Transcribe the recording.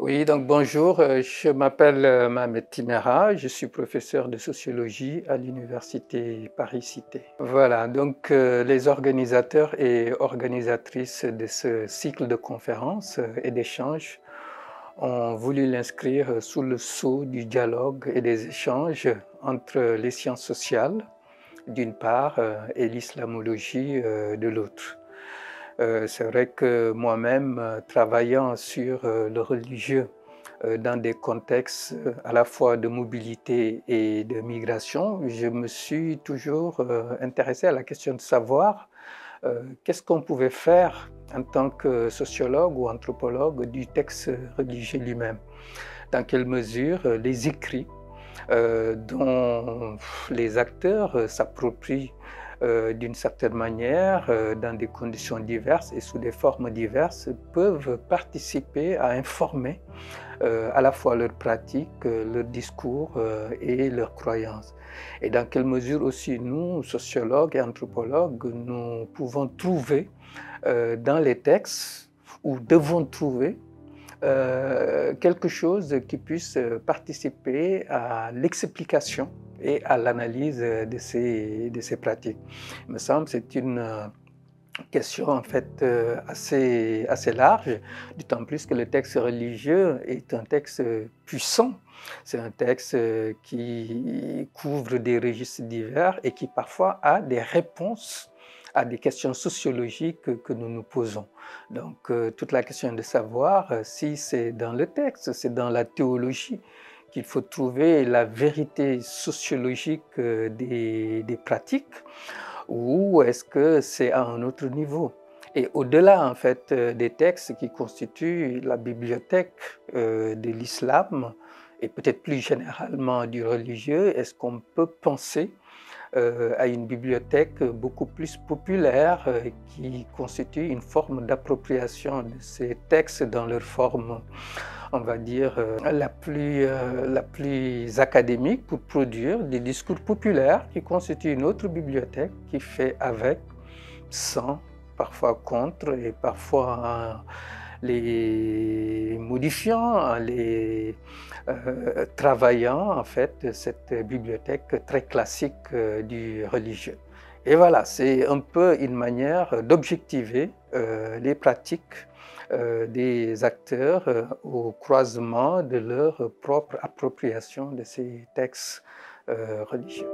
Oui, donc bonjour, je m'appelle Mohamed Timera, je suis professeur de sociologie à l'université Paris-Cité. Voilà, donc les organisateurs et organisatrices de ce cycle de conférences et d'échanges ont voulu l'inscrire sous le sceau du dialogue et des échanges entre les sciences sociales, d'une part, et l'islamologie de l'autre. C'est vrai que moi-même, travaillant sur le religieux dans des contextes à la fois de mobilité et de migration, je me suis toujours intéressé à la question de savoir qu'est-ce qu'on pouvait faire en tant que sociologue ou anthropologue du texte religieux lui-même. Dans quelle mesure les écrits dont les acteurs s'approprient d'une certaine manière, dans des conditions diverses et sous des formes diverses, peuvent participer à informer à la fois leurs pratiques, leur discours et leurs croyances. Et dans quelle mesure aussi nous, sociologues et anthropologues, nous pouvons trouver dans les textes, ou devons trouver, quelque chose qui puisse participer à l'explication et à l'analyse de ces pratiques. Il me semble que c'est une question en fait assez large, d'autant plus que le texte religieux est un texte puissant. C'est un texte qui couvre des registres divers et qui parfois a des réponses à des questions sociologiques que nous nous posons. Donc toute la question de savoir si c'est dans le texte, c'est dans la théologie qu'il faut trouver la vérité sociologique des pratiques, ou est-ce que c'est à un autre niveau? Et au-delà, en fait, des textes qui constituent la bibliothèque de l'islam et peut-être plus généralement du religieux, est-ce qu'on peut penser à une bibliothèque beaucoup plus populaire qui constitue une forme d'appropriation de ces textes dans leur forme, on va dire, la plus académique, pour produire des discours populaires qui constituent une autre bibliothèque qui fait avec, sans, parfois contre et parfois les modifiant, en les travaillant en fait cette bibliothèque très classique du religieux. Et voilà, c'est un peu une manière d'objectiver les pratiques des acteurs au croisement de leur propre appropriation de ces textes religieux.